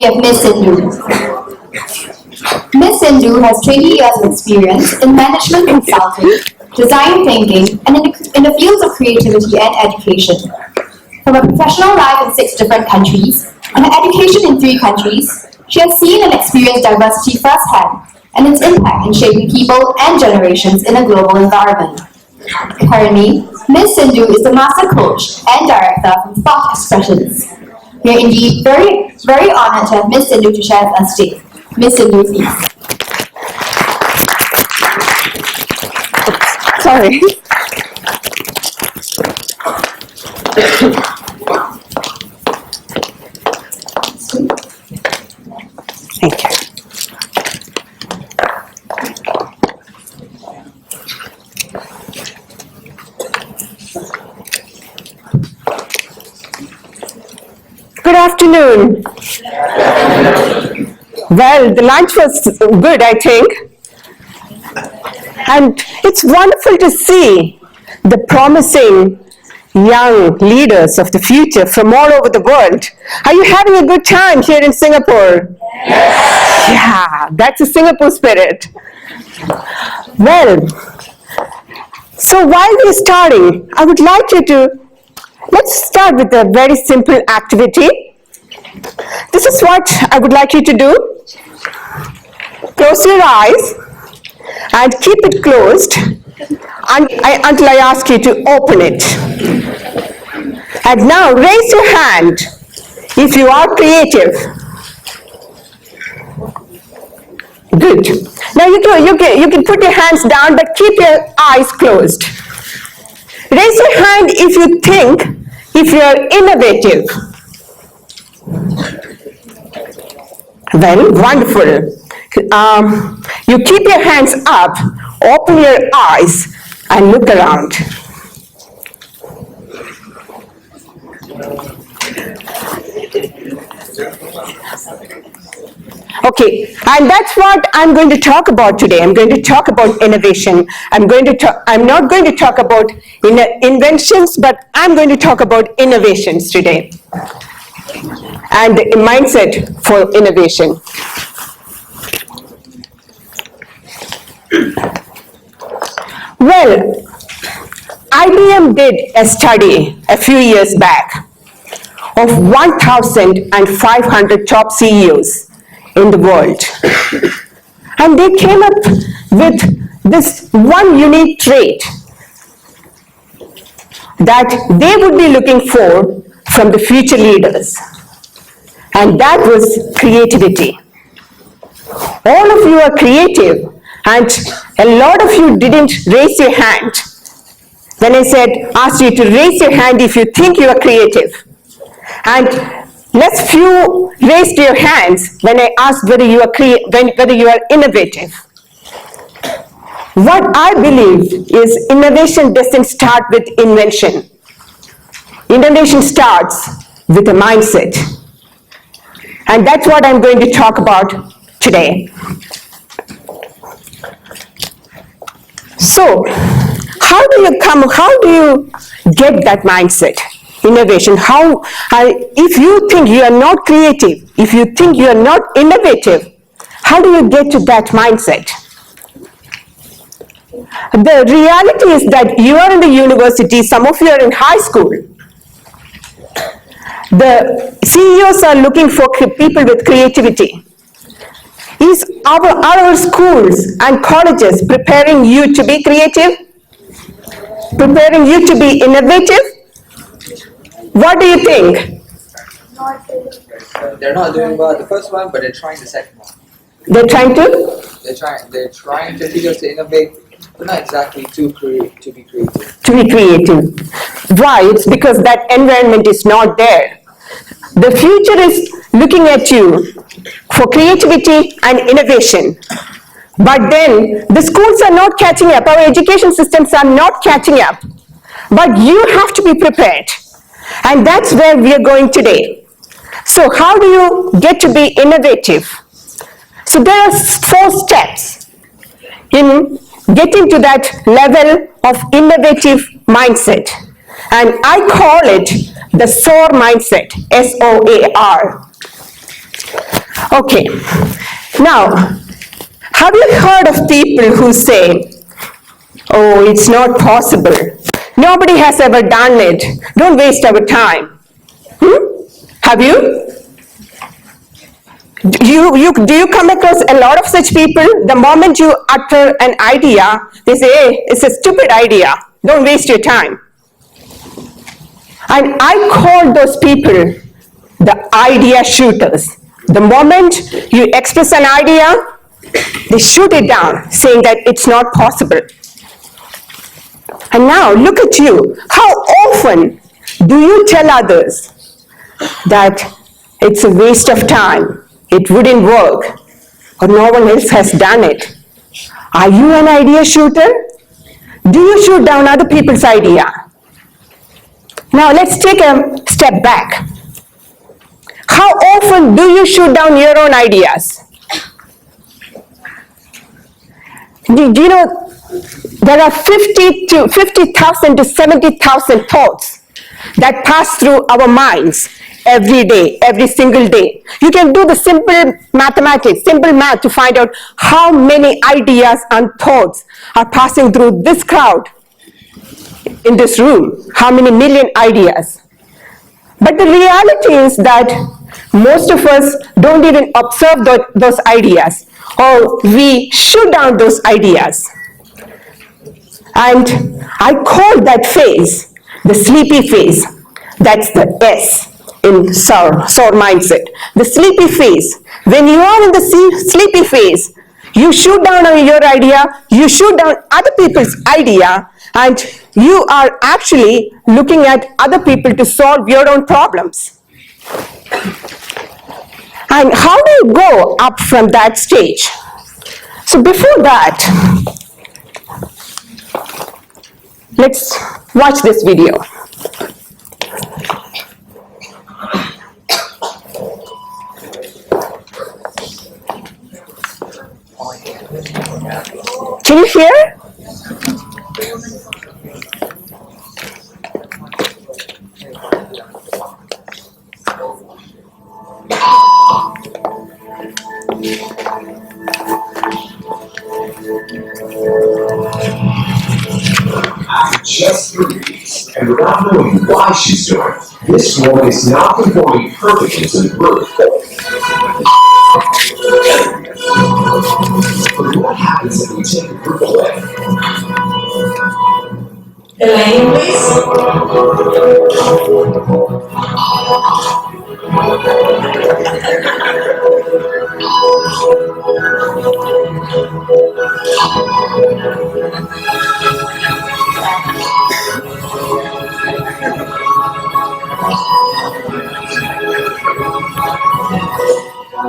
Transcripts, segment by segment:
of Ms. Sindu. Ms. Sindu has 20 years of experience in management consulting, design thinking, and in the fields of creativity and education. From a professional life in 6 different countries and her education in 3 countries, she has seen and experienced diversity firsthand and its impact in shaping people and generations in a global environment. Currently, Ms. Sindu is the Master Coach and Director from Thought Expressions. We are indeed very honored to have Ms. Sindu to share with us today. Ms. Sindu, please. Sorry. Thank you. Good afternoon. Well, the lunch was good, I think. And it's wonderful to see the promising young leaders of the future from all over the world. Are you having a good time here in Singapore? Yes. Yeah, that's a Singapore spirit. Well, so while we're starting, I would like you to, let's start with a very simple activity. This is what I would like you to do. Close your eyes and keep it closed until I ask you to open it. And now raise your hand if you are creative. Good. Now you can put your hands down, but keep your eyes closed. Raise your hand if you are innovative. Well, wonderful. You keep your hands up, open your eyes, and look around. Okay, and that's what I'm going to talk about today. I'm going to talk about innovation. I'm not going to talk about inventions, but I'm going to talk about innovations today. And a mindset for innovation. Well, IBM did a study a few years back of 1,500 top CEOs in the world. And they came up with this one unique trait that they would be looking for from the future leaders. And that was creativity. All of you are creative, and a lot of you didn't raise your hand when I asked you to raise your hand if you think you are creative. And less few raised your hands when I asked whether you are innovative. What I believe is innovation doesn't start with invention. Innovation starts with a mindset. And that's what I'm going to talk about today. So, how do you get that mindset? Innovation. If you think you are not creative, if you think you are not innovative, how do you get to that mindset? The reality is that you are in the university, some of you are in high school. The CEOs are looking for people with creativity. Is our schools and colleges preparing you to be creative? Preparing you to be innovative? What do you think? They're not doing well at the first one, but they're trying the second one. They're trying to? They're trying to teach us to innovate, but not exactly to be creative. To be creative. Why? It's because that environment is not there. The future is looking at you for creativity and innovation. But then the schools are not catching up. Our education systems are not catching up. But you have to be prepared. And that's where we are going today. So how do you get to be innovative? So there are 4 steps in getting to that level of innovative mindset. And I call it the SOAR mindset, S-O-A-R. Okay, now, have you heard of people who say, oh, it's not possible. Nobody has ever done it. Don't waste our time. Have you? Do you come across a lot of such people? The moment you utter an idea, they say, hey, it's a stupid idea. Don't waste your time. And I call those people the idea shooters. The moment you express an idea, they shoot it down, saying that it's not possible. And now, look at you. How often do you tell others that it's a waste of time, it wouldn't work, or no one else has done it? Are you an idea shooter? Do you shoot down other people's idea? Now, let's take a step back. How often do you shoot down your own ideas? Do you know, there are 50,000 to 70,000 thoughts that pass through our minds every day, every single day. You can do the simple mathematics, simple math to find out how many ideas and thoughts are passing through this crowd in this room. How many million ideas. But the reality is that most of us don't even observe those ideas, or we shoot down those ideas. And I call that phase the sleepy phase. That's the S in SOAR mindset. The sleepy phase. When you are in the sleepy phase, you shoot down your idea, you shoot down other people's idea, and you are actually looking at other people to solve your own problems. And how do you go up from that stage? So before that, let's watch this video. Can you hear? After just 3 weeks, and without knowing why she's doing it, this woman is now conforming perfectly to the group. But what happens if we take the group away? The lighting, please.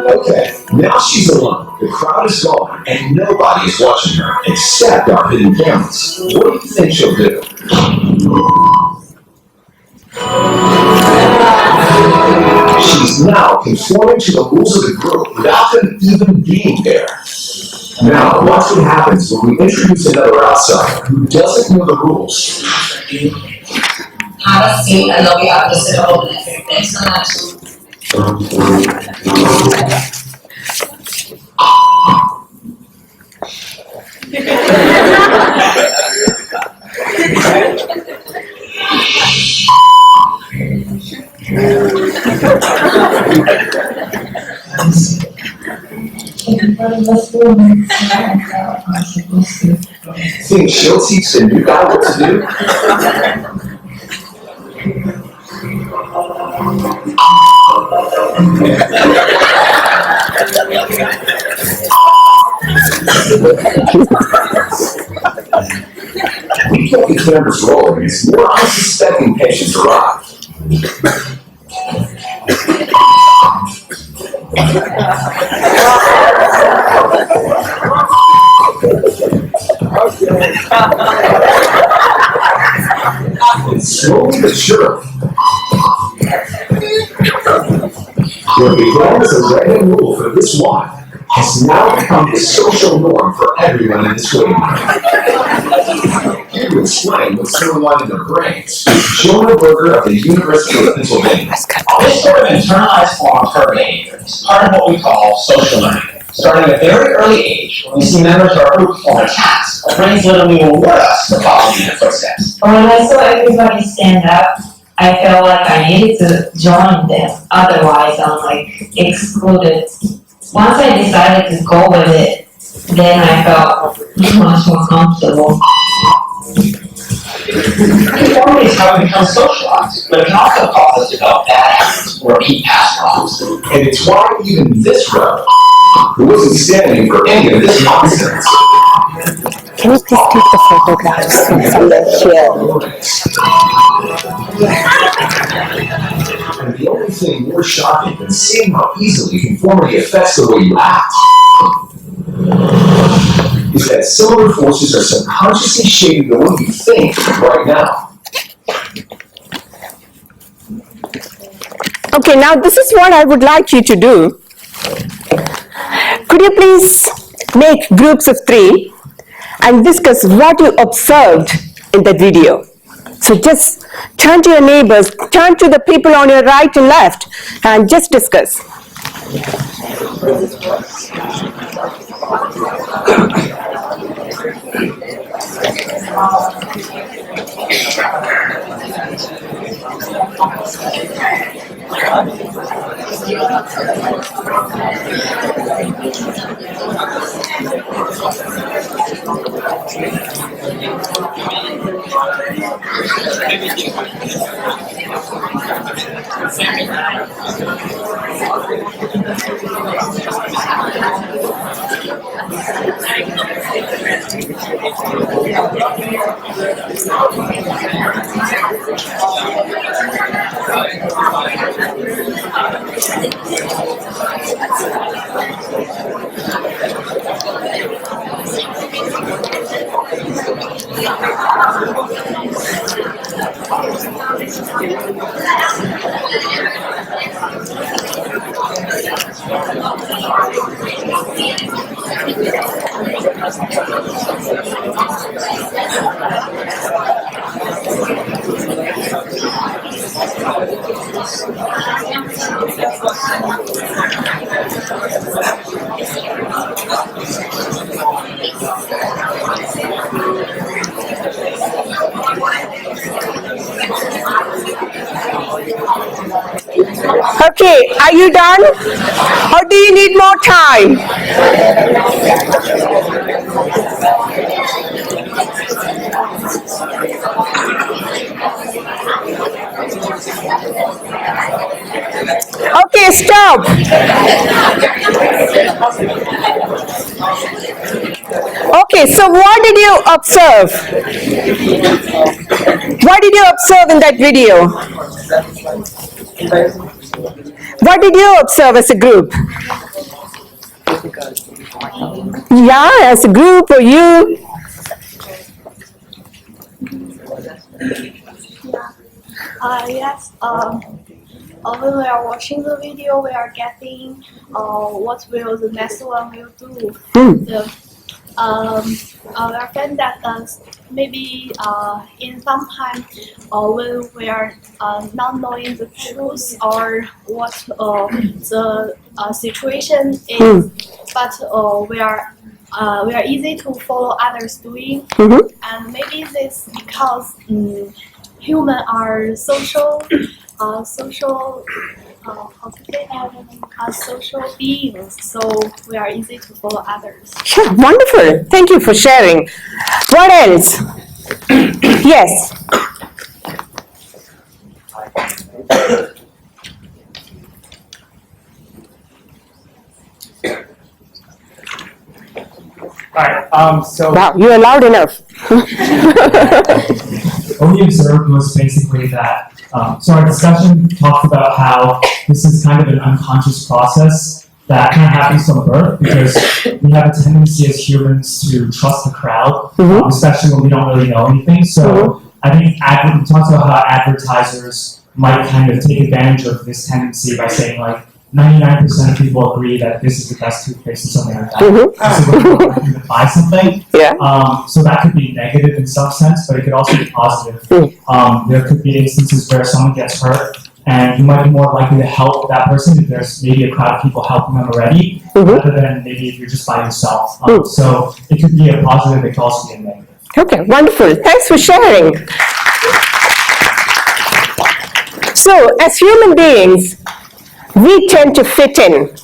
Okay, now she's alone. The crowd is gone, and nobody is watching her except our hidden cameras. What do you think she'll do? She's now conforming to the rules of the group without them even being there. Now, watch what happens when we introduce another outsider who doesn't know the rules. Have a seat and they'll be up to sit over there. Thanks so much. Think she'll teach the new guy what to do? We kept the cameras rolling as more unsuspecting patients arrived. And slowly but surely, what began as a random rule for this one has now become the social norm for everyone in this waiting room. here to explain what's going on in their brains. Jonah Berger of the University of Pennsylvania. This sort of internalized form of herd behavior is part of what we call social learning. Starting at a very early age, when we see members of our group perform a task, our brains literally reward us for following in their footsteps. When I saw everybody stand up, I felt like I needed to join them. Otherwise, I'm like excluded. Once I decided to go with it, then I felt much more comfortable. Conformity is how we become socialized, but it can also cause us to develop bad habits or repeat past problems. And it's why even this rebel, who wasn't standing for any of this nonsense, Can you please take the photographs from here? and the only thing more shocking than seeing how easily conformity affects the way you act is that similar forces are subconsciously shaping the way you think right now. Okay, now this is what I would like you to do. Could you please make groups of 3 and discuss what you observed in that video? So just turn to your neighbors, turn to the people on your right and left, and just discuss. Okay, are you done? Or do you need more time? Okay, stop. Okay, so what did you observe? What did you observe in that video? What did you observe as a group? Yeah, as a group or you? Yes. When we are watching the video, we are getting what will the next one will do. Our friend that maybe in some time when we are not knowing the truth or what the situation is, but we are easy to follow others doing, and maybe this because humans are social beings, so we are easy to follow others. Sure, wonderful. Thank you for sharing. What else? Yes. Alright, so Wow, you are loud enough. what we observed was basically that, so our discussion talked about how this is kind of an unconscious process that kind of happens from birth because we have a tendency as humans to trust the crowd, especially when we don't really know anything. So I think we talked about how advertisers might kind of take advantage of this tendency by saying like, 99% of people agree that this is the best toothpaste or something like that. Mhm. So when people are looking to buy something, Yeah. so that could be negative in some sense, but it could also be positive. There could be instances where someone gets hurt, and you might be more likely to help that person if there's maybe a crowd of people helping them already, rather than maybe if you're just by yourself. So it could be a positive, it could also be a negative. Okay, wonderful. Thanks for sharing. So, as human beings, we tend to fit in.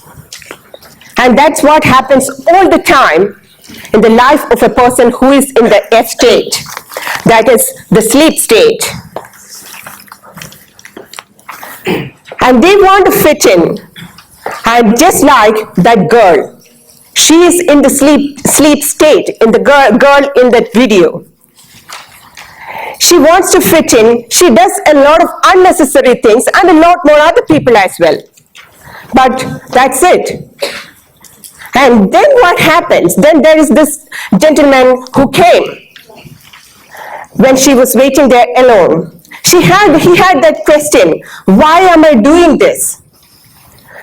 And that's what happens all the time in the life of a person who is in the F state, that is the sleep state. And they want to fit in. And just like that girl, she is in the sleep state, in the girl in that video. She wants to fit in. She does a lot of unnecessary things and a lot more other people as well. But that's it. And then what happens? Then there is this gentleman who came when she was waiting there alone. He had that question, why am I doing this?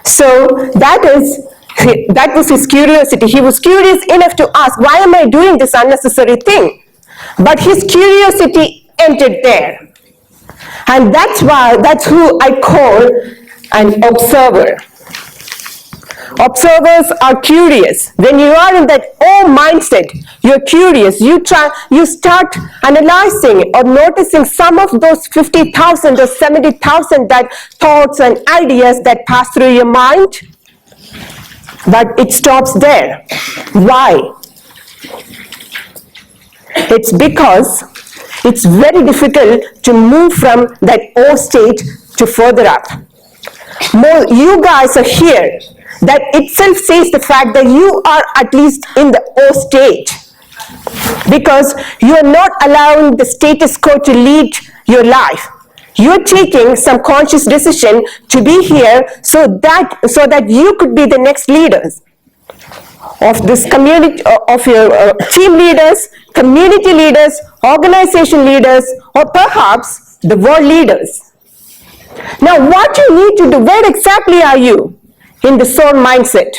So that was his curiosity. He was curious enough to ask, why am I doing this unnecessary thing? But his curiosity ended there. And that's who I call an observer. Observers are curious. When you are in that oh mindset, you're curious. You start analyzing or noticing some of those 50,000 or 70,000 that thoughts and ideas that pass through your mind. But it stops there. Why? It's because it's very difficult to move from that O state to further up. You guys are here. That itself says the fact that you are at least in the O state, because you are not allowing the status quo to lead your life. You are taking some conscious decision to be here so that you could be the next leaders of this community, of your team leaders, community leaders, organization leaders, or perhaps the world leaders. Now, what you need to do, where exactly are you in the soul mindset?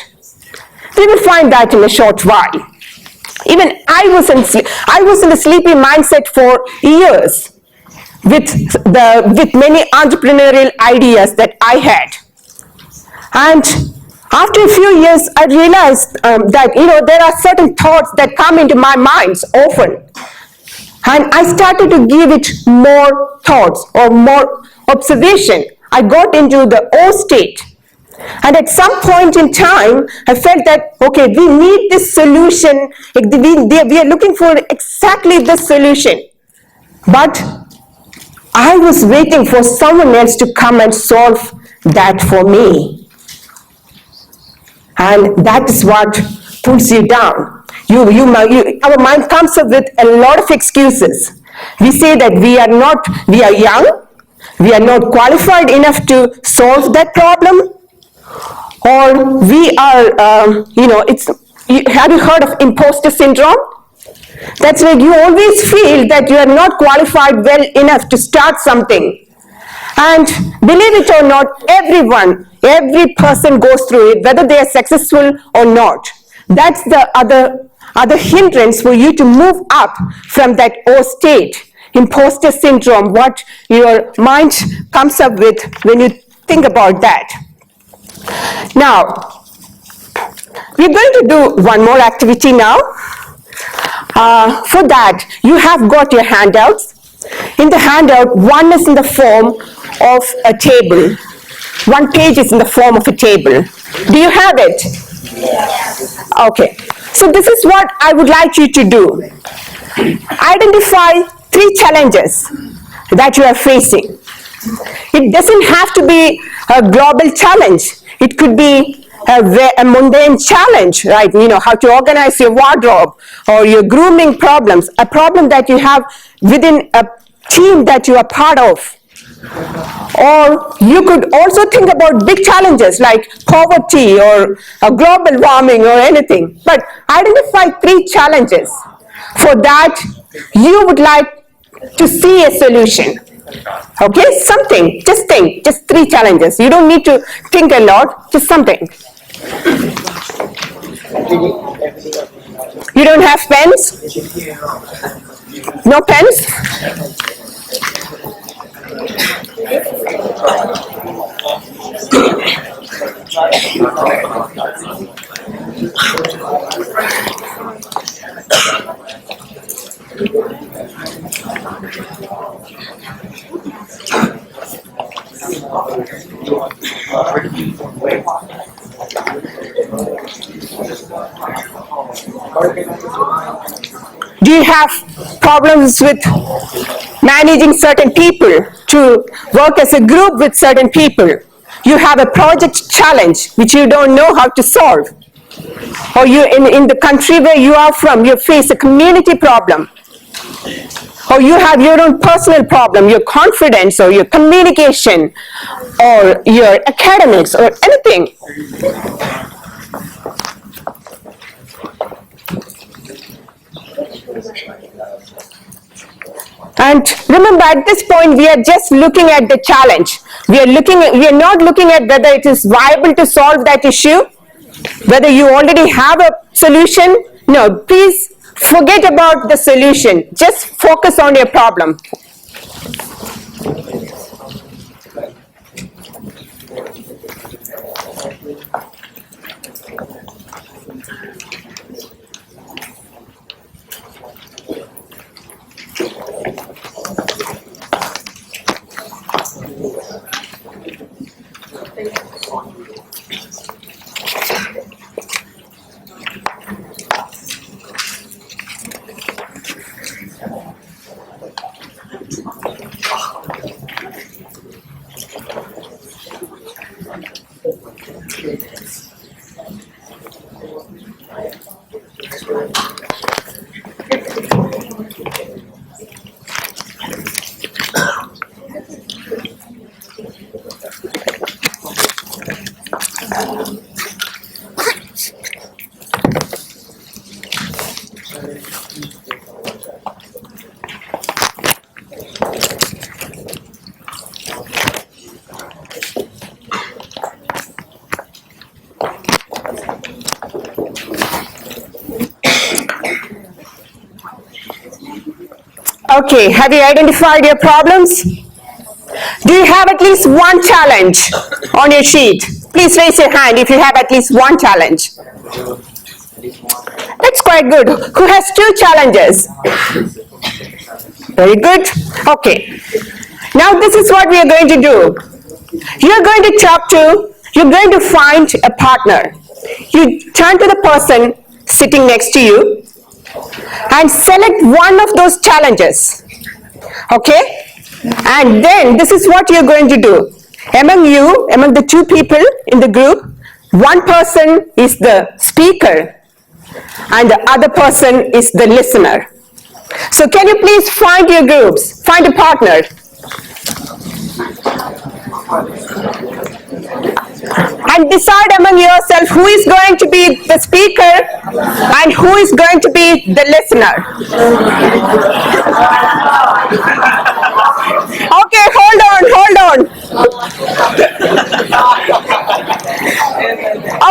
We will find that in a short while. Even I was in the sleepy mindset for years with many entrepreneurial ideas that I had. And after a few years, I realized that there are certain thoughts that come into my mind often. And I started to give it more thoughts or more observation. I got into the O state. And at some point in time, I felt that, okay, we need this solution. We are looking for exactly this solution. But I was waiting for someone else to come and solve that for me. And that is what pulls you down. Our mind comes up with a lot of excuses. We say that we are young, we are not qualified enough to solve that problem, or we are, have you heard of imposter syndrome? That's like you always feel that you are not qualified well enough to start something. And believe it or not, every person goes through it, whether they are successful or not. That's the other hindrance for you to move up from that O state, imposter syndrome, what your mind comes up with when you think about that. Now, we're going to do one more activity now. For that, you have got your handouts. In the handout, one is in the form of a table. One page is in the form of a table. Do you have it? Yes. Okay. So this is what I would like you to do. Identify 3 challenges that you are facing. It doesn't have to be a global challenge. It could be a mundane challenge, right? How to organize your wardrobe or your grooming problems, a problem that you have within a team that you are part of. Or you could also think about big challenges like poverty or global warming or anything. But identify 3 challenges. For that, you would like to see a solution. Okay, something, just think, just 3 challenges. You don't need to think a lot, just something. You don't have pens? No pens? Do you have problems with managing certain people to work as a group with certain people? You have a project challenge which you don't know how to solve. Or you in the country where you are from, you face a community problem. Or you have your own personal problem, your confidence or your communication or your academics or anything. And remember, at this point, we are just looking at the challenge. We are not looking at whether it is viable to solve that issue, whether you already have a solution. No, please forget about the solution. Just focus on your problem. Okay, have you identified your problems? Do you have at least one challenge on your sheet? Please raise your hand if you have at least one challenge. That's quite good. Who has 2 challenges? Very good. Okay. Now this is what we are going to do. You're going to find a partner. You turn to the person sitting next to you and select one of those challenges. Okay? And then this is what you're going to do. Among the 2 people in the group, one person is the speaker and the other person is the listener. So can you please find your groups, find a partner. And decide among yourself who is going to be the speaker and who is going to be the listener. Okay, hold on.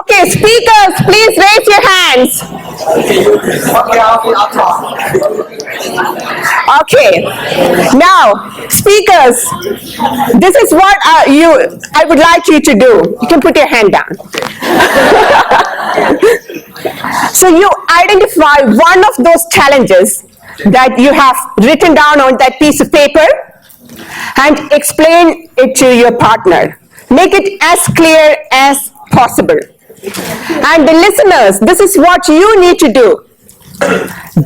Okay, speakers, please raise your hands. Okay, now, speakers, this is what I would like you to do. You can put your hand down. So you identify one of those challenges that you have written down on that piece of paper and explain it to your partner. Make it as clear as possible. And the listeners, this is what you need to do.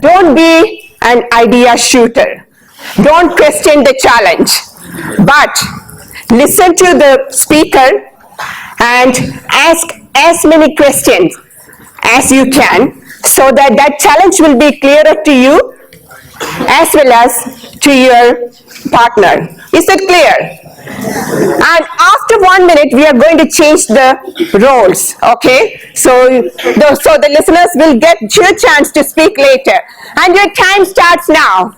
Don't be an idea shooter. Don't question the challenge, but listen to the speaker and ask as many questions as you can so that that challenge will be clearer to you as well as to your partner. Is that clear? And after 1 minute, we are going to change the roles, okay? So the listeners will get your chance to speak later. And your time starts now.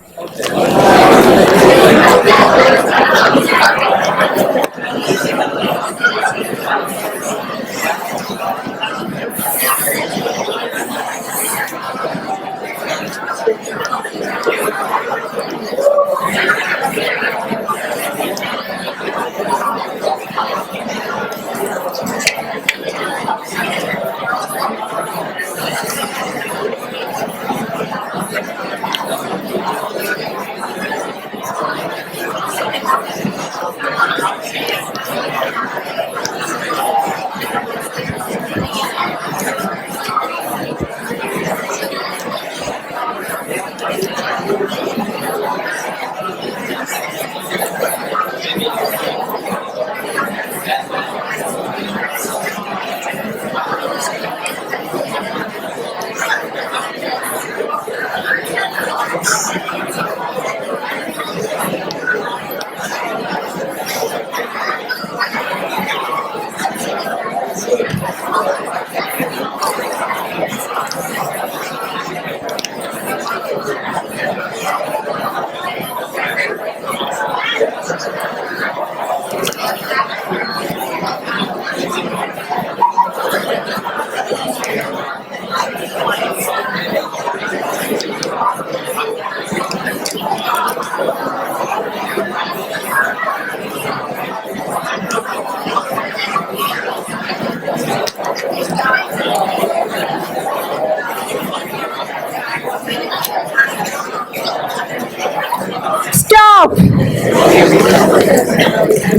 Stop!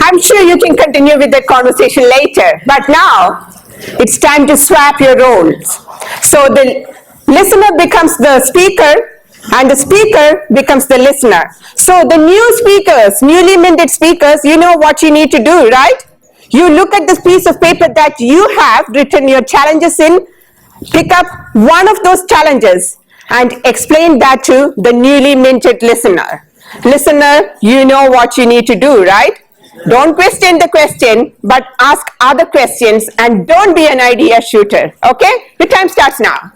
I'm sure you can continue with that conversation later, but now it's time to swap your roles. So the listener becomes the speaker and the speaker becomes the listener. So the new speakers, newly minted speakers, you know what you need to do, right? You look at this piece of paper that you have written your challenges in, pick up one of those challenges and explain that to the newly minted listener. Listener, you know what you need to do, right? Don't question the question, but ask other questions and don't be an idea shooter, okay? Your time starts now.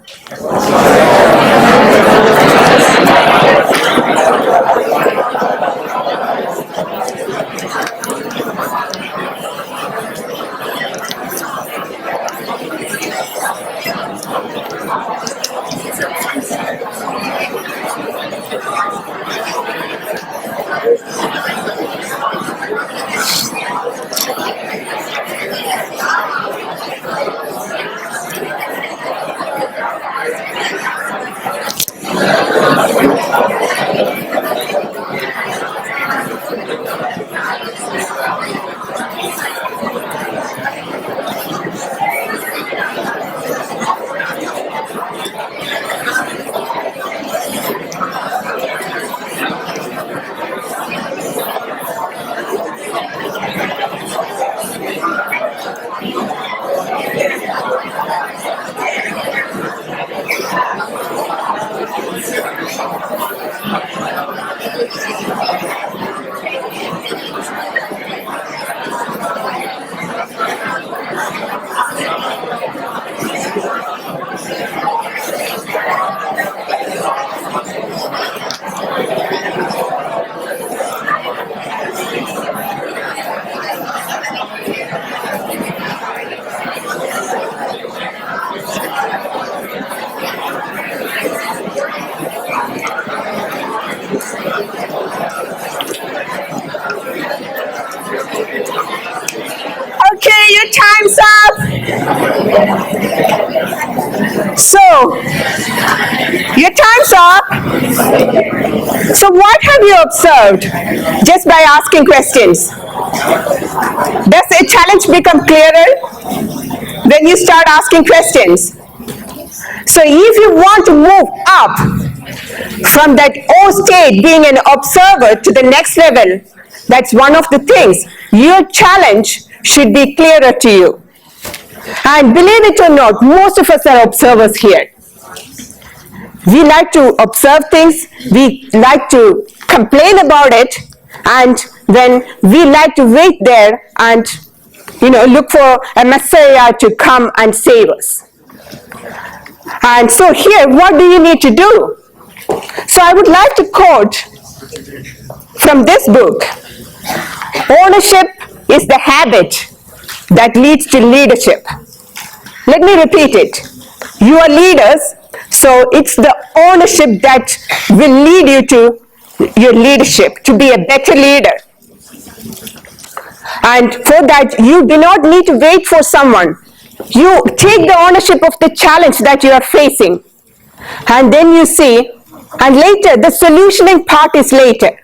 Okay, your time's up. So, your time's up. So what have you observed just by asking questions? Does a challenge become clearer when you start asking questions? So if you want to move up from that O state, being an observer, to the next level, that's one of the things. Your challenge should be clearer to you. And believe it or not, most of us are observers here. We like to observe things, we like to complain about it, and then we like to wait there and, look for a Messiah to come and save us. And so here, what do you need to do? So I would like to quote from this book. Ownership is the habit that leads to leadership. Let me repeat it. You are leaders, so it's the ownership that will lead you to your leadership, to be a better leader. And for that, you do not need to wait for someone. You take the ownership of the challenge that you are facing. And then you see, and later, the solutioning part is later.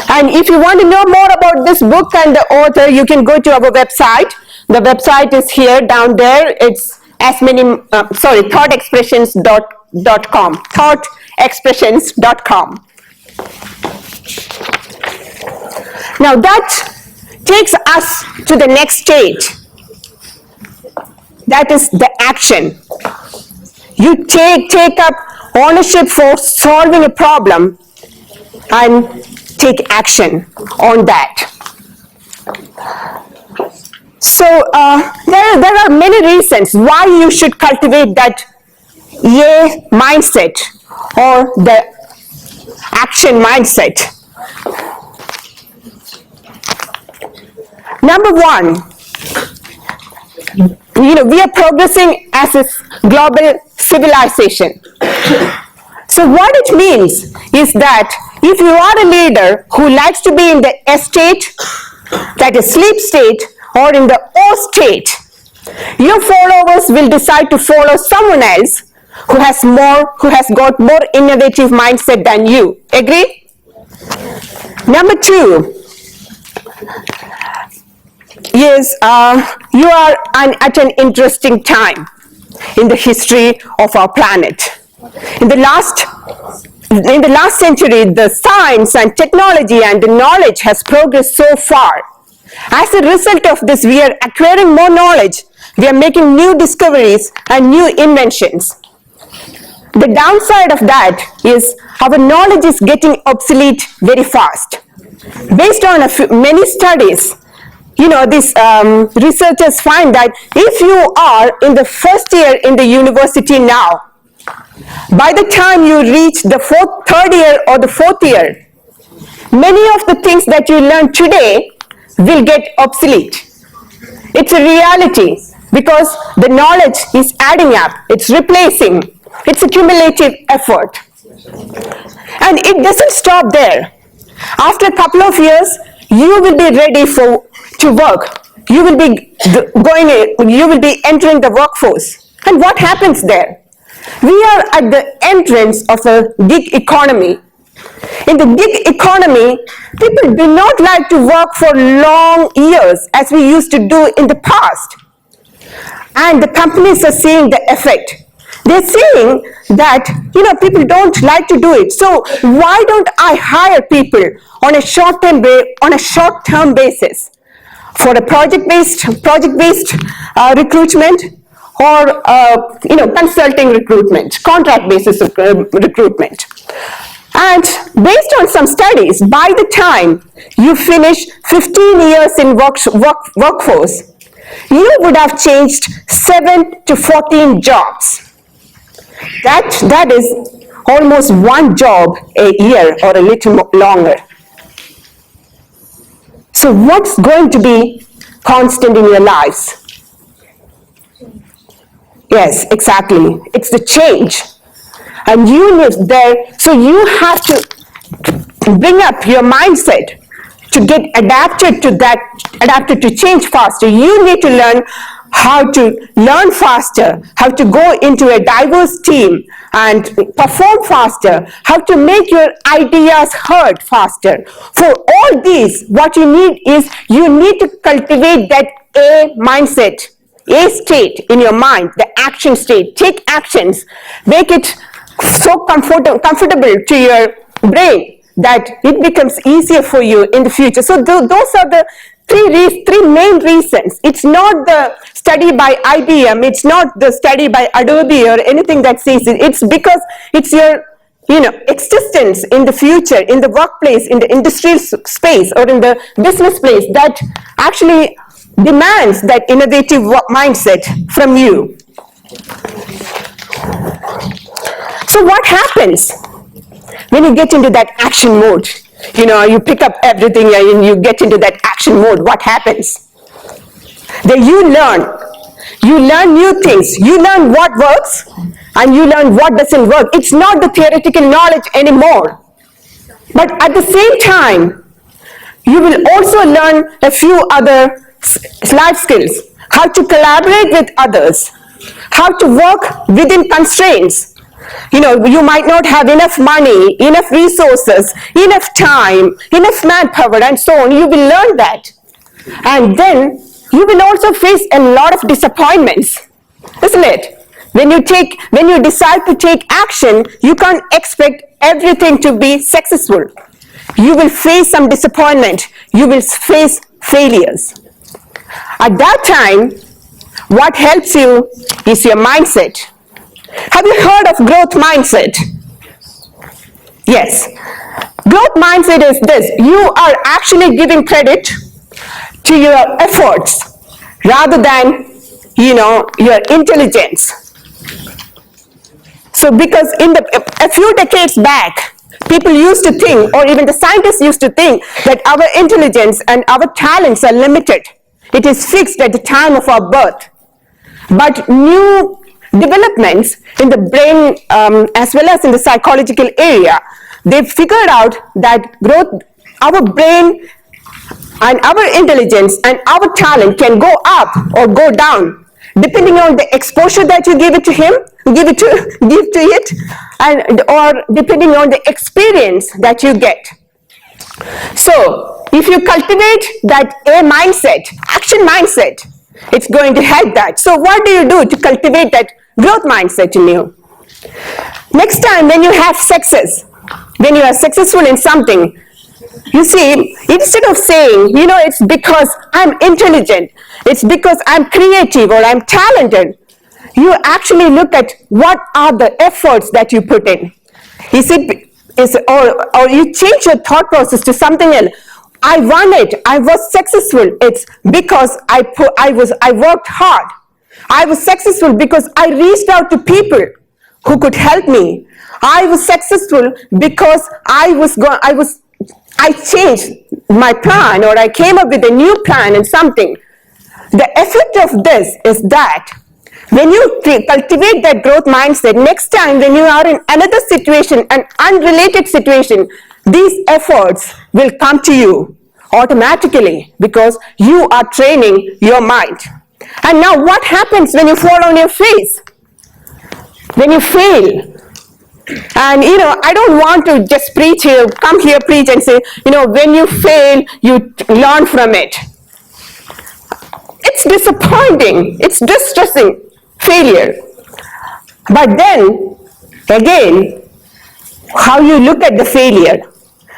And if you want to know more about this book and the author, you can go to our website. The website is here, down there. It's thoughtexpressions.com. Thoughtexpressions.com. Now that takes us to the next stage. That is the action. You take up ownership for solving a problem and take action on that. So there are many reasons why you should cultivate that yay mindset or the action mindset. Number one, we are progressing as a global civilization. So what it means is that if you are a leader who likes to be in the S state, that is sleep state, or in the O state, your followers will decide to follow someone else who has got more innovative mindset than you. Agree? Number two is you are at an interesting time in the history of our planet. In the last century, the science and technology and the knowledge has progressed so far. As a result of this, we are acquiring more knowledge. We are making new discoveries and new inventions. The downside of that is our knowledge is getting obsolete very fast. Based on many studies, these researchers find that if you are in the first year in the university now, by the time you reach the third year or the fourth year, many of the things that you learn today will get obsolete. It's a reality because the knowledge is adding up, it's replacing, it's a cumulative effort. And it doesn't stop there. After a couple of years, you will be ready to work. You will be entering the workforce. And what happens there? We are at the entrance of a gig economy. In the gig economy, people do not like to work for long years as we used to do in the past. And the companies are seeing the effect. They're saying that, people don't like to do it. So why don't I hire people on a short-term basis for a project-based recruitment or consulting recruitment, contract basis recruitment. And based on some studies, by the time you finish 15 years in workforce, you would have changed 7 to 14 jobs. That is almost one job a year or a little longer. So what's going to be constant in your lives? Yes, exactly. It's the change. And you live there, so you have to bring up your mindset to get adapted to change faster. You need to learn how to learn faster, how to go into a diverse team and perform faster, how to make your ideas heard faster. For all these, what you need is you need to cultivate that A mindset, A state in your mind, the action state. Take actions, make it so comfortable to your brain that it becomes easier for you in the future. So those are the three main reasons. It's not the study by IBM, it's not the study by Adobe or anything that says it. It's because it's your existence in the future, in the workplace, in the industrial space or in the business place that actually demands that innovative mindset from you. So what happens when you get into that action mode? You pick up everything and you get into that action mode. What happens? Then you learn new things. You learn what works and you learn what doesn't work. It's not the theoretical knowledge anymore. But at the same time, you will also learn a few other life skills. How to collaborate with others. How to work within constraints. You might not have enough money, enough resources, enough time, enough manpower, and so on. You will learn that. And then you will also face a lot of disappointments, isn't it? When you decide to take action, you can't expect everything to be successful. You will face some disappointment. You will face failures. At that time, what helps you is your mindset. Have you heard of growth mindset? Yes. Growth mindset is this. You are actually giving credit to your efforts rather than, your intelligence. So because a few decades back, people used to think, or even the scientists used to think, that our intelligence and our talents are limited. It is fixed at the time of our birth. But new developments in the brain as well as in the psychological area, they figured out that our brain and our intelligence and our talent can go up or go down depending on the exposure that you give to it, and or depending on the experience that you get. So if you cultivate that action mindset, it's going to help that. So what do you do to cultivate that growth mindset in you? Next time when you have success, when you are successful in something, you see, instead of saying, it's because I'm intelligent, it's because I'm creative or I'm talented, you actually look at what are the efforts that you put in. Or you change your thought process to something else. I won it. I was successful. It's because I worked hard. I was successful because I reached out to people who could help me. I was successful because I changed my plan, or I came up with a new plan and something. The effect of this is that when you cultivate that growth mindset, next time when you are in another situation, an unrelated situation, these efforts will come to you automatically because you are training your mind. And now what happens when you fall on your face? When you fail? And I don't want to just come here preach and say, when you fail, you learn from it. It's disappointing. It's distressing. Failure. But then, again, how you look at the failure,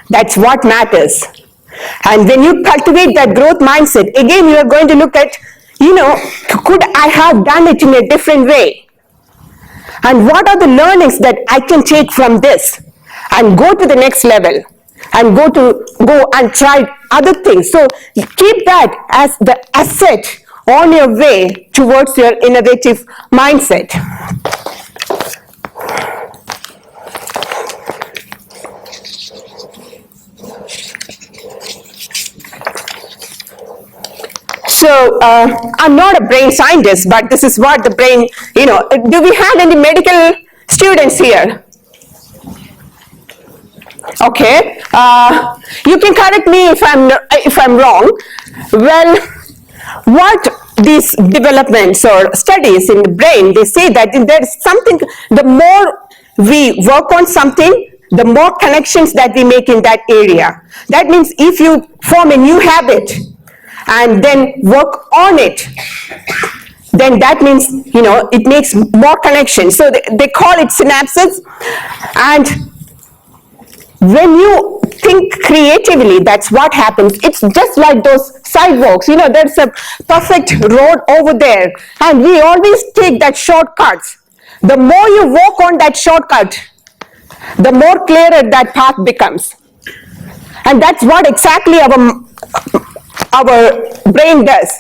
that's what matters. And when you cultivate that growth mindset, again, you are going to look at, could I have done it in a different way? And what are the learnings that I can take from this and go to the next level and go and try other things? So keep that as the asset on your way towards your innovative mindset. So I'm not a brain scientist, but this is what the brain, do we have any medical students here? Okay, you can correct me if I'm wrong. Well, what these developments or studies in the brain, they say that there's something, the more we work on something, the more connections that we make in that area. That means if you form a new habit and then work on it, then that means, it makes more connections. So they call it synapses. And when you think creatively, that's what happens. It's just like those sidewalks. There's a perfect road over there, and we always take that shortcuts. The more you walk on that shortcut, the more clearer that path becomes. And that's what exactly our brain does.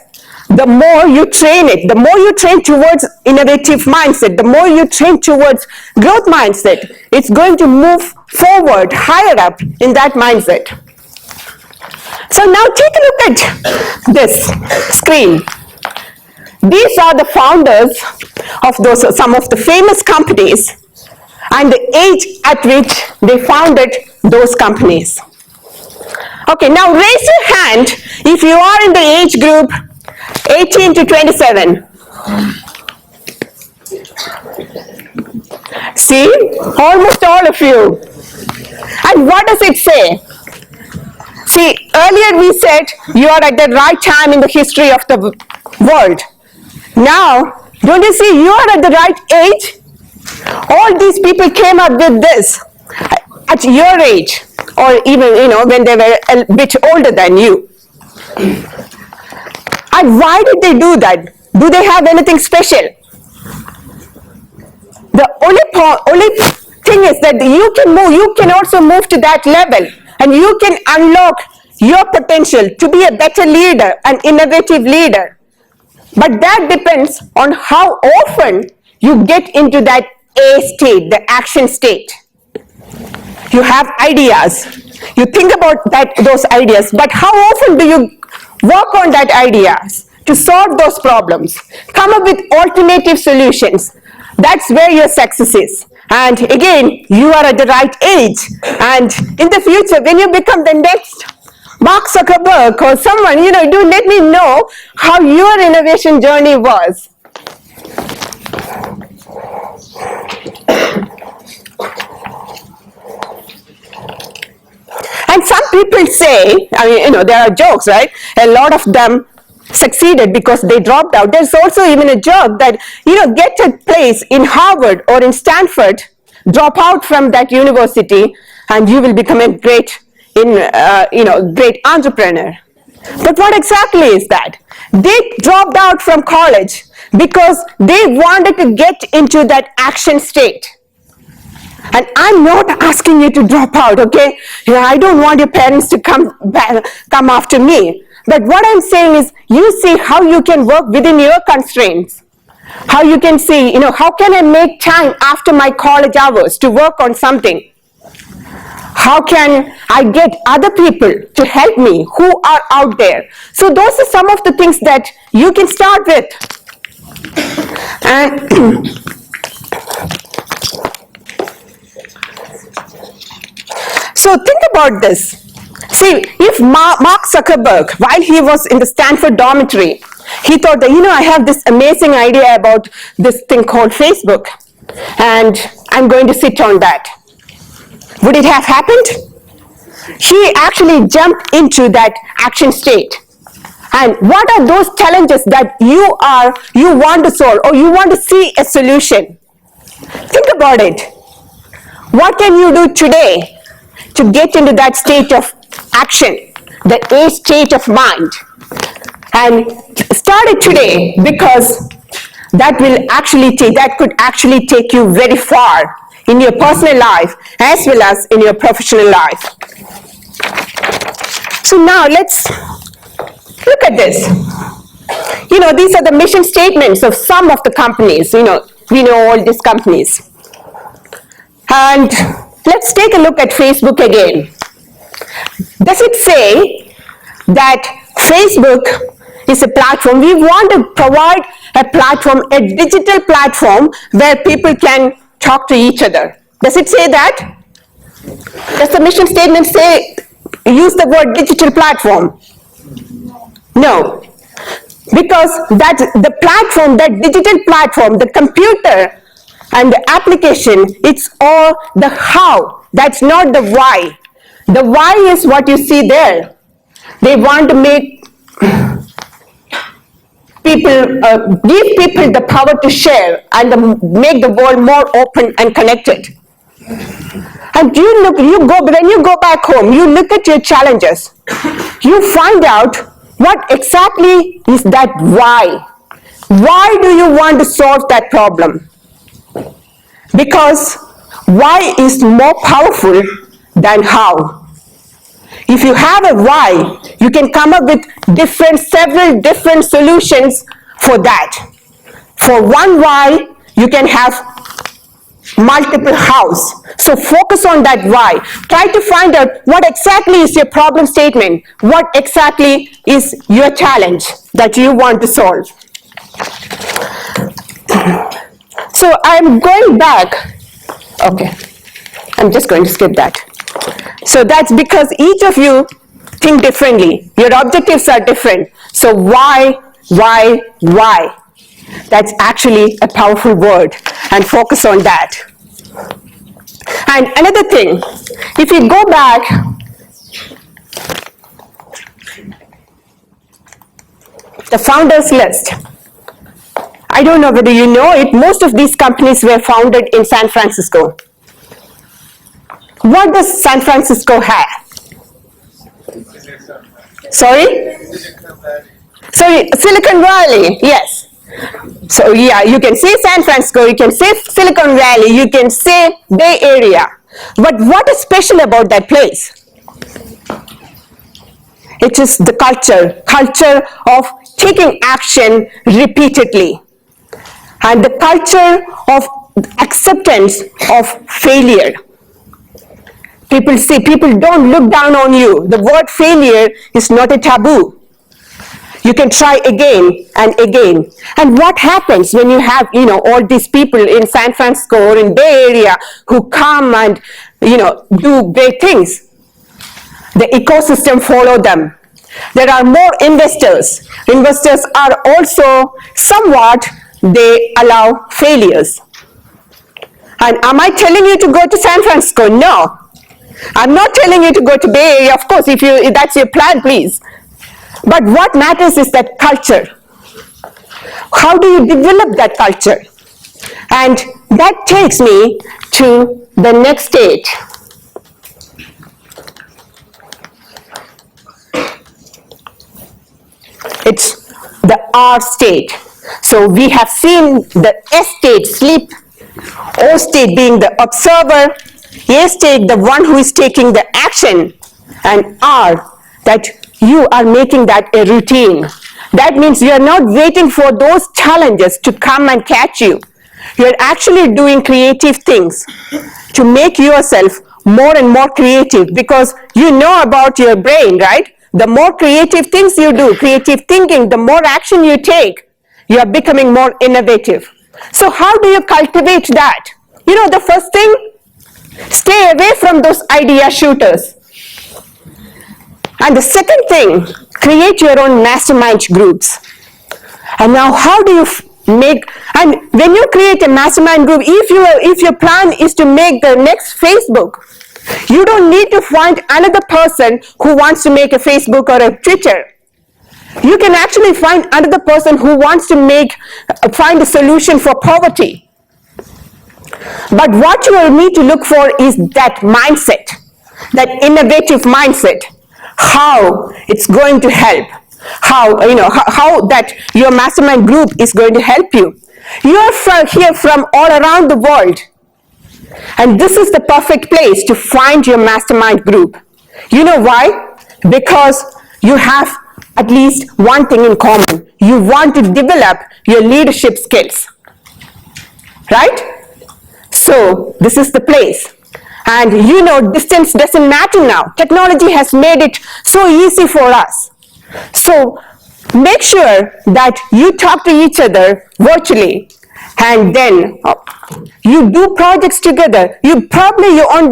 the more you train it, the more you train towards innovative mindset, the more you train towards growth mindset, it's going to move forward higher up in that mindset. So now take a look at this screen. These are the founders of some of the famous companies and the age at which they founded those companies. Okay, now raise your hand if you are in the age group 18 to 27. See, almost all of you. And what does it say? See, earlier we said you are at the right time in the history of the world. Now, don't you see you are at the right age? All these people came up with this at your age, or even, when they were a bit older than you. And why did they do that? Do they have anything special? The only thing is that you can also move to that level, and you can unlock your potential to be a better leader, an innovative leader. But that depends on how often you get into that A state, the action state. You have ideas. You think about those ideas, but how often do you work on that ideas to solve those problems? Come up with alternative solutions. That's where your success is. And again, you are at the right age. And in the future, when you become the next Mark Zuckerberg or someone, do let me know how your innovation journey was. And some people say, there are jokes, right? A lot of them succeeded because they dropped out. There's also even a joke that, get a place in Harvard or in Stanford, drop out from that university, and you will become a great entrepreneur. But what exactly is that? They dropped out from college because they wanted to get into that action state. And I'm not asking you to drop out, okay? I don't want your parents to come after me. But what I'm saying is, you see how you can work within your constraints. How you can see, how can I make time after my college hours to work on something? How can I get other people to help me who are out there? So those are some of the things that you can start with. And so think about this. See, if Mark Zuckerberg, while he was in the Stanford dormitory, he thought that, I have this amazing idea about this thing called Facebook, and I'm going to sit on that. Would it have happened? He actually jumped into that action state. And what are those challenges that you want to solve, or you want to see a solution? Think about it. What can you do today to get into that state of action, the A state of mind? And start it today, because that could actually take you very far in your personal life as well as in your professional life. So now let's look at this. These are the mission statements of some of the companies. We know all these companies. And let's take a look at Facebook again. Does it say that Facebook is a platform? We want to provide a platform, a digital platform where people can talk to each other. Does it say that? Does the mission statement use the word digital platform? No. Because the platform, that digital platform, the computer and the application, it's all the how. That's not the why. The why is what you see there. They want to make give people the power to share and make the world more open and connected. And when you go back home, you look at your challenges. You find out what exactly is that why. Why do you want to solve that problem? Because why is more powerful than how. If you have a why, you can come up with several different solutions for that. For one why, you can have multiple hows. So focus on that why. Try to find out what exactly is your problem statement. What exactly is your challenge that you want to solve. So I'm going back. Okay, I'm just going to skip that. So that's because each of you think differently. Your objectives are different. So why? That's actually a powerful word, and focus on that. And another thing, if you go back, the founders list. I don't know whether you know it, most of these companies were founded in San Francisco. What does San Francisco have? Sorry, Silicon Valley, yes. So yeah, you can say San Francisco, you can say Silicon Valley, you can say Bay Area. But what is special about that place? It is the culture of taking action repeatedly. And the culture of acceptance of failure. People don't look down on you. The word failure is not a taboo. You can try again and again. And what happens when you have, all these people in San Francisco or in Bay Area who come and, do great things? The ecosystem follow them. There are more investors. Investors are also somewhat, they allow failures. And am I telling you to go to San Francisco? No. I'm not telling you to go to Bay Area. Of course, if that's your plan, please. But what matters is that culture. How do you develop that culture? And that takes me to the next stage. It's the R state. So we have seen the S state, sleep, O state being the observer, A state, the one who is taking the action, and R, that you are making that a routine. That means you are not waiting for those challenges to come and catch you. You are actually doing creative things to make yourself more and more creative, because you know about your brain, right? The more creative things you do, creative thinking, the more action you take, you are becoming more innovative. So how do you cultivate that? The first thing, stay away from those idea shooters. And the second thing, create your own mastermind groups. And now how do you and when you create a mastermind group, if your plan is to make the next Facebook, you don't need to find another person who wants to make a Facebook or a Twitter. You can actually find another person who wants to find a solution for poverty. But what you will need to look for is that mindset, that innovative mindset, how it's going to help, how that your mastermind group is going to help you. You are here from all around the world, and this is the perfect place to find your mastermind group. You know why? Because you have at least one thing in common. You want to develop your leadership skills, right? So this is the place. And distance doesn't matter now. Technology has made it so easy for us. So make sure that you talk to each other virtually, and then you do projects together. You're on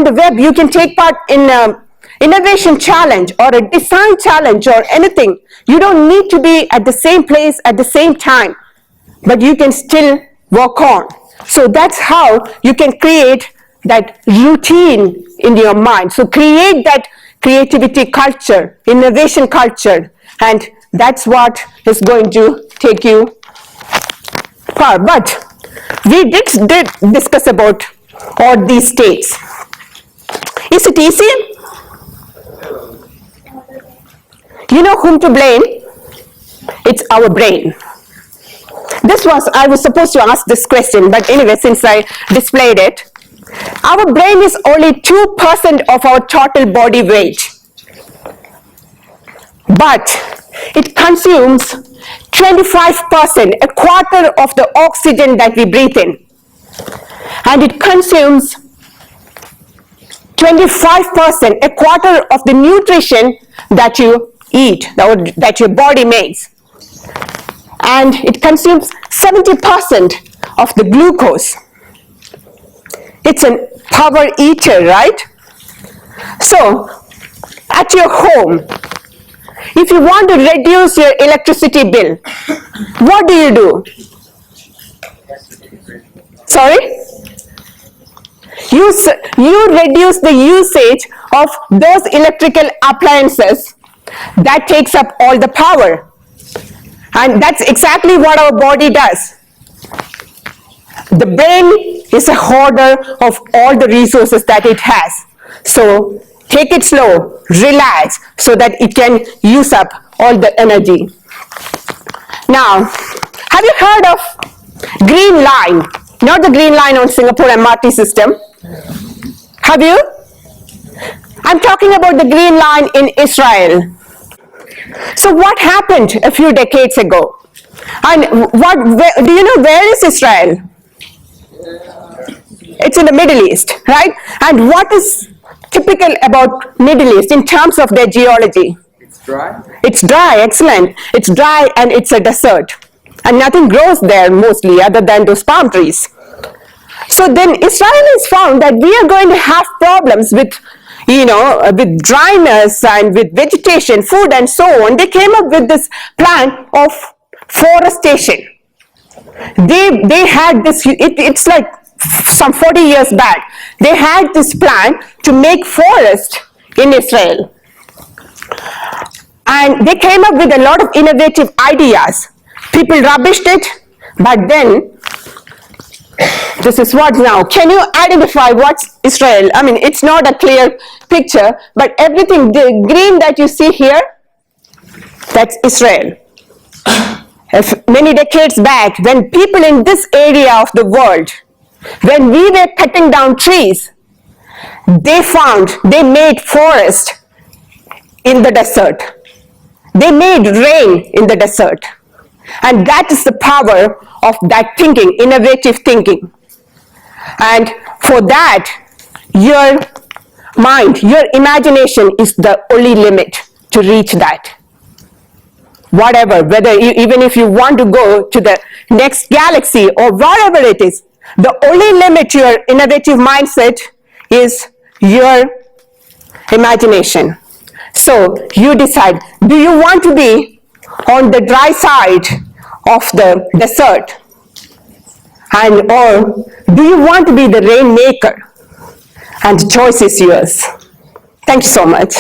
the web. You can take part in an innovation challenge or a design challenge or anything. You don't need to be at the same place at the same time, but you can still work on. So that's how you can create that routine in your mind. So create that creativity culture, innovation culture, and that's what is going to take you far. But we did discuss about all these states. Is it easy? You know whom to blame? It's our brain. I was supposed to ask this question, but anyway, since I displayed it, our brain is only 2% of our total body weight. but it consumes 25%, a quarter of the oxygen that we breathe in. And it consumes 25%, a quarter of the nutrition that you eat, that your body makes. And it consumes 70% of the glucose. It's a power eater, right? So, at your home, if you want to reduce your electricity bill, what do? Sorry? You reduce the usage of those electrical appliances that takes up all the power. And that's exactly what our body does. The brain is a hoarder of all the resources that it has. So take it slow, relax, so that it can use up all the energy. Now, have you heard of Green Line? Not the Green Line on Singapore MRT system. Have you? I'm talking about the Green Line in Israel. So what happened a few decades ago? And do you know where is Israel? It's in the Middle East, right? And what is typical about Middle East in terms of their geology? It's dry. It's dry, excellent. It's dry and it's a desert. And nothing grows there mostly other than those palm trees. So then Israelis found that we are going to have problems with, with dryness and with vegetation, food and so on. They came up with this plan of forestation. They had this, it's like some 40 years back. They had this plan to make forest in Israel. And they came up with a lot of innovative ideas. People rubbished it, but then this is what now. Can you identify what's Israel? I mean, it's not a clear picture, but everything, the green that you see here, that's Israel. Many decades back, when people in this area of the world, when we were cutting down trees, they made forest in the desert. They made rain in the desert. And that is the power of that thinking, innovative thinking. And for that, your mind, your imagination is the only limit to reach that. Whatever, even if you want to go to the next galaxy or whatever it is, the only limit to your innovative mindset is your imagination. So you decide, do you want to be on the dry side of the desert? Or do you want to be the rainmaker? And the choice is yours. Thank you so much.